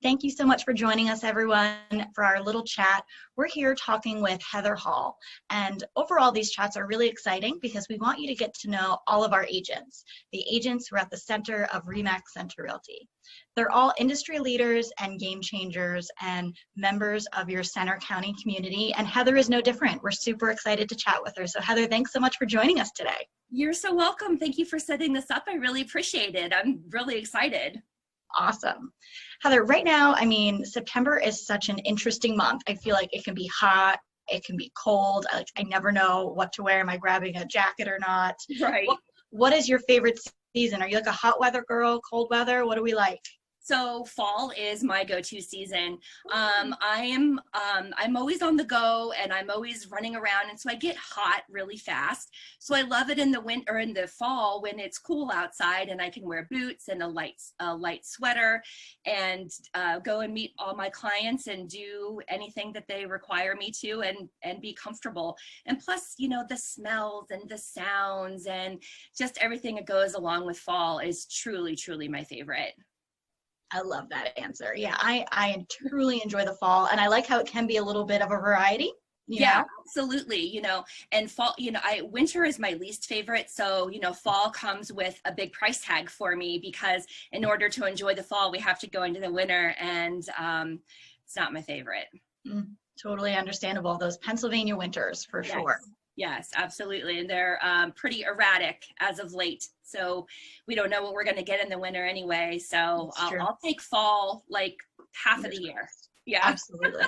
Thank you so much for joining us, everyone, for our little chat. We're here talking with Heather Hall. And overall, these chats are really exciting because we want you to get to know all of our agents, the agents who are at the center of RE/MAX Centre Realty. They're all industry leaders and game changers and members of your Centre County community. And Heather is no different. We're super excited to chat with her. So Heather, thanks so much for joining us today. You're so welcome. Thank you for setting this up. I really appreciate it. I'm really excited. Awesome. Heather, right now, I mean, September is such an interesting month. I feel like it can be hot, it can be cold. I never know what to wear. Am I grabbing a jacket or not? Right. What is your favorite season? Are you like a hot weather girl, cold weather? What do we like? So fall is my go-to season. I'm always on the go and I'm always running around, and so I get hot really fast. So I love it in the winter or in the fall when it's cool outside and I can wear boots and a light sweater and go and meet all my clients and do anything that they require me to and be comfortable. And plus, you know, the smells and the sounds and just everything that goes along with fall is truly, truly my favorite. I love that answer. Yeah, I truly enjoy the fall, and I like how it can be a little bit of a variety. Yeah, absolutely. You know, and fall, you know, winter is my least favorite. So, you know, fall comes with a big price tag for me because in order to enjoy the fall, we have to go into the winter, and it's not my favorite. Totally understandable. Those Pennsylvania winters for sure. Yes, absolutely. And they're pretty erratic as of late. So we don't know what we're going to get in the winter anyway. So I'll take fall like half of the year. Yeah, absolutely.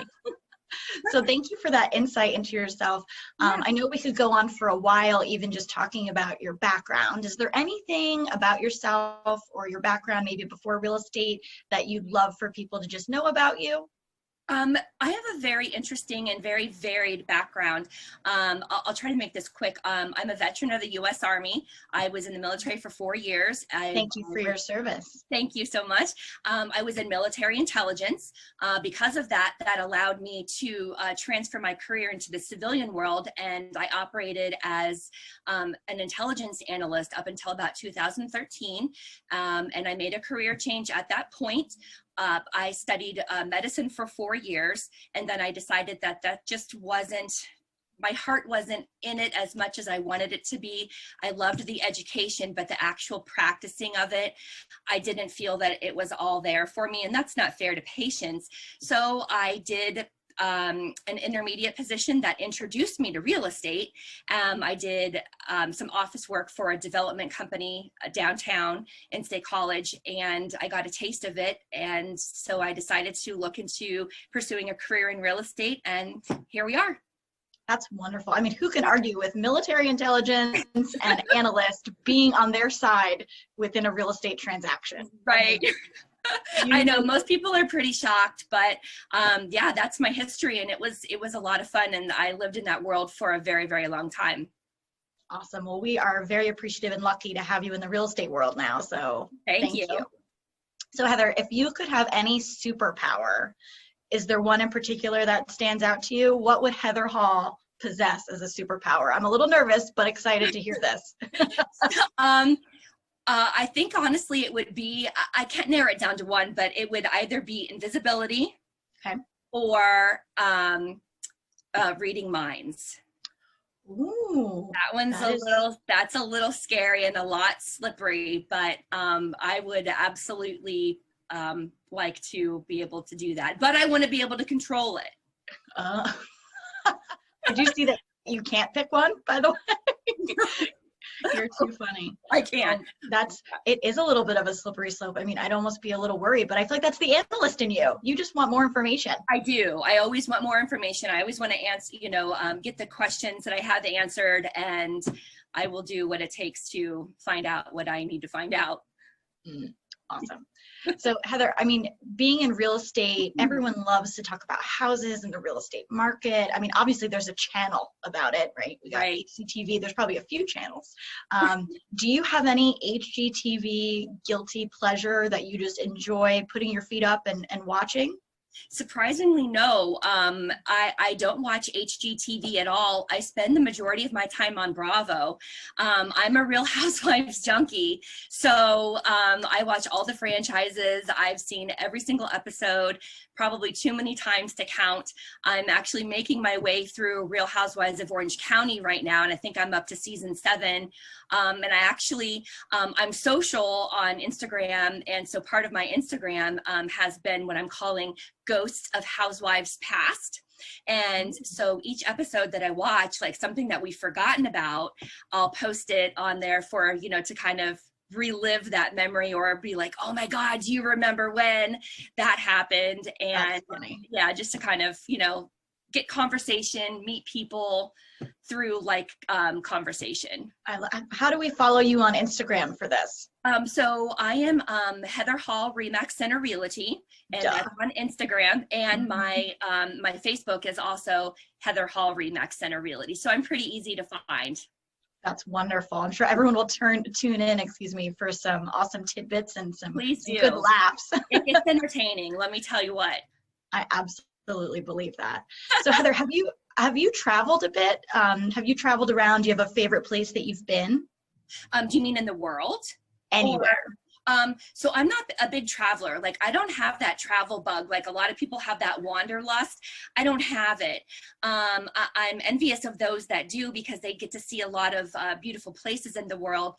So thank you for that insight into yourself. I know we could go on for a while, even just talking about your background. Is there anything about yourself or your background, maybe before real estate, that you'd love for people to just know about you? I have a very interesting and very varied background. I'll try to make this quick. I'm a veteran of the U.S. Army. I was in the military for 4 years. Thank you for your service. Thank you so much. I was in military intelligence. Because of that, that allowed me to transfer my career into the civilian world, and I operated as an intelligence analyst up until about 2013, and I made a career change at that point. I studied medicine for 4 years, and then I decided that that just wasn't, my heart wasn't in it as much as I wanted it to be. I loved the education, but the actual practicing of it, I didn't feel that it was all there for me, and that's not fair to patients. So I did an intermediate position that introduced me to real estate. I did some office work for a development company downtown in State College, and I got a taste of it. And so I decided to look into pursuing a career in real estate, and here we are. That's wonderful. I mean, who can argue with military intelligence and analyst being on their side within a real estate transaction? Right. I know most people are pretty shocked, but yeah, that's my history, and it was a lot of fun, and I lived in that world for a very, very long time. Awesome. Well, we are very appreciative and lucky to have you in the real estate world now. So thank you. So Heather, if you could have any superpower, is there one in particular that stands out to you? What would Heather Hall possess as a superpower? I'm a little nervous, but excited to hear this. I think honestly it would be, I can't narrow it down to one, but it would either be invisibility or reading minds. Ooh, that one's that's a little scary and a lot slippery, but I would absolutely like to be able to do that, but I want to be able to control it. Did you see that you can't pick one, by the way? You're too funny. I can't. It is a little bit of a slippery slope. I mean, I'd almost be a little worried, but I feel like that's the analyst in you. You just want more information. I do. I always want more information. I always want to answer, you know, get the questions that I have answered, and I will do what it takes to find out what I need to find out. Awesome. So Heather, I mean, being in real estate, everyone loves to talk about houses and the real estate market. I mean, obviously there's a channel about it, right? We got HGTV, there's probably a few channels. Do you have any HGTV guilty pleasure that you just enjoy putting your feet up and watching? Surprisingly, no. I don't watch HGTV at all. I spend the majority of my time on Bravo. I'm a Real Housewives junkie. So I watch all the franchises. I've seen every single episode, probably too many times to count. I'm actually making my way through Real Housewives of Orange County right now, and I think I'm up to season 7. And I actually, I'm social on Instagram, and so part of my Instagram has been what I'm calling Ghosts of Housewives Past. And so each episode that I watch, like something that we've forgotten about, I'll post it on there for, you know, to kind of relive that memory, or be like, oh my God, do you remember when that happened? And yeah, just to kind of, you know, get conversation, meet people through like conversation. How do we follow you on Instagram for this? So I am Heather Hall, RE/MAX Centre Realty, and that's on Instagram. And my my Facebook is also Heather Hall, RE/MAX Centre Realty. So I'm pretty easy to find. That's wonderful. I'm sure everyone will tune in, for some awesome tidbits and some good laughs. It's entertaining, let me tell you what. I absolutely believe that. So Heather, have you traveled a bit? Have you traveled around? Do you have a favorite place that you've been? Do you mean in the world? Anywhere. So I'm not a big traveler. Like, I don't have that travel bug. Like a lot of people have that wanderlust. I don't have it. I'm envious of those that do, because they get to see a lot of beautiful places in the world.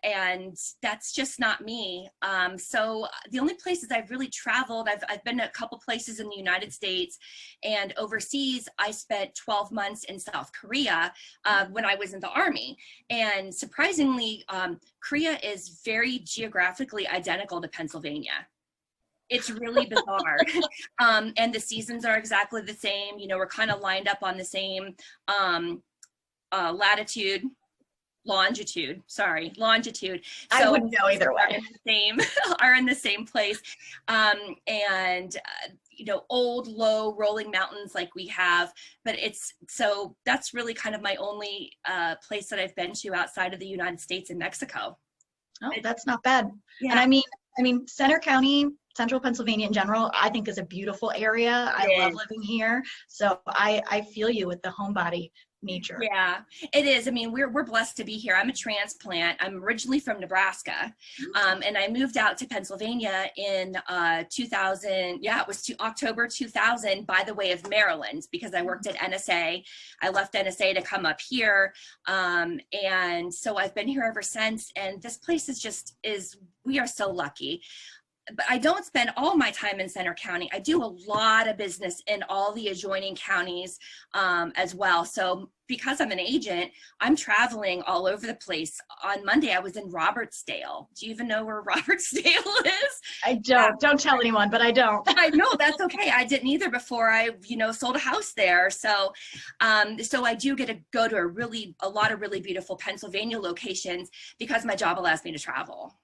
And that's just not me. So the only places I've really traveled, I've been to a couple places in the United States, and overseas I spent 12 months in South Korea when I was in the Army. And surprisingly, Korea is very geographically identical to Pennsylvania. It's really bizarre. And the seasons are exactly the same. You know, we're kind of lined up on the same latitude. Longitude. So I wouldn't know either way. Are in the same place. And you know, old, low, rolling mountains like we have, but so that's really kind of my only place that I've been to outside of the United States and Mexico. Oh, that's not bad. Yeah. And I mean, Centre County, Central Pennsylvania in general, I think is a beautiful area. I love living here. So I feel you with the homebody nature. Yeah, it is. I mean, we're blessed to be here. I'm a transplant. I'm originally from Nebraska, and I moved out to Pennsylvania in 2000. Yeah, it was October 2000 by the way of Maryland, because I worked at NSA. I left NSA to come up here, and so I've been here ever since. And this place we are so lucky. But I don't spend all my time in Centre County. I do a lot of business in all the adjoining counties as well. So because I'm an agent, I'm traveling all over the place. On Monday, I was in Robertsdale. Do you even know where Robertsdale is? I don't. Don't tell anyone, but I don't. I know, that's okay. I didn't either before I, sold a house there. So, so I do get to go to a lot of really beautiful Pennsylvania locations because my job allows me to travel.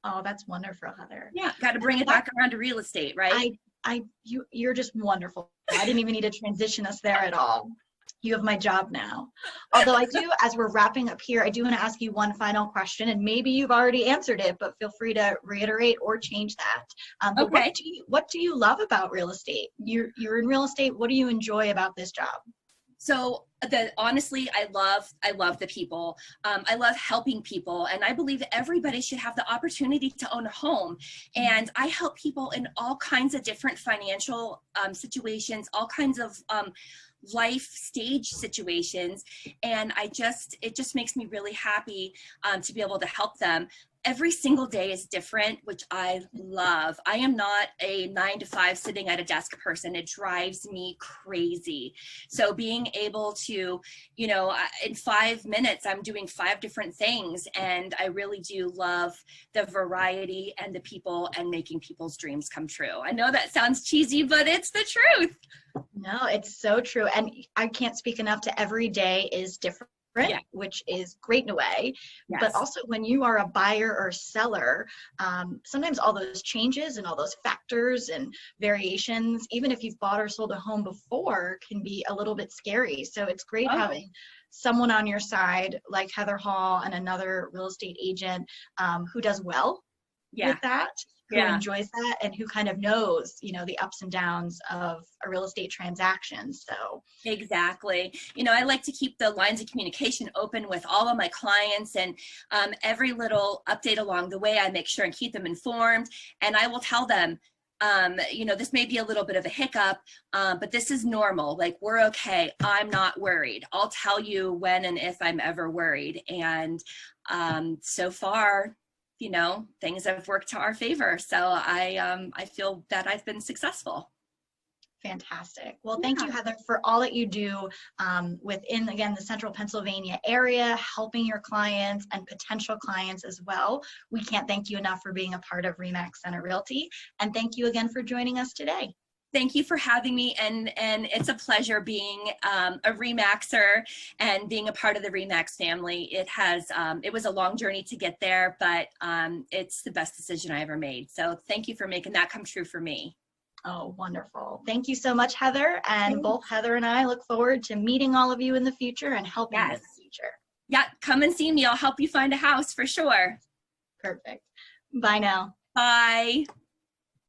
Oh, that's wonderful, Heather. Yeah, got to bring it back around to real estate, right? You're just wonderful. I didn't even need to transition us there at all. You have my job now. Although I do, as we're wrapping up here, I do want to ask you one final question, and maybe you've already answered it, but feel free to reiterate or change that. Okay. What do you love about real estate? You're in real estate. What do you enjoy about this job? So honestly, I love the people. I love helping people, and I believe everybody should have the opportunity to own a home. And I help people in all kinds of different financial situations, all kinds of life stage situations, and it just makes me really happy to be able to help them. Every single day is different, which I love. I am not a 9-to-5 sitting at a desk person. It drives me crazy. So being able to, in 5 minutes, I'm doing 5 different things. And I really do love the variety and the people and making people's dreams come true. I know that sounds cheesy, but it's the truth. No, it's so true. And I can't speak enough to every day is different. Yeah. Which is great in a way, yes. But also when you are a buyer or seller, sometimes all those changes and all those factors and variations, even if you've bought or sold a home before, can be a little bit scary. So it's great having someone on your side like Heather Hall and another real estate agent who does well with that. who enjoys that and who kind of knows, you know, the ups and downs of a real estate transaction. So exactly. You know, I like to keep the lines of communication open with all of my clients, and every little update along the way, I make sure and keep them informed. And I will tell them, you know, this may be a little bit of a hiccup, but this is normal. Like, we're okay. I'm not worried. I'll tell you when and if I'm ever worried. And so far, you know, things have worked to our favor. So I feel that I've been successful. Fantastic. Well, thank you, Heather, for all that you do within, again, the central Pennsylvania area, helping your clients and potential clients as well. We can't thank you enough for being a part of RE/MAX Centre Realty. And thank you again for joining us today. Thank you for having me, and it's a pleasure being a RE/MAXer and being a part of the RE/MAX family. It was a long journey to get there, but it's the best decision I ever made. So thank you for making that come true for me. Oh, wonderful. Thank you so much, Heather. And both Heather and I look forward to meeting all of you in the future and helping you in the future. Yeah, come and see me. I'll help you find a house for sure. Perfect. Bye now. Bye.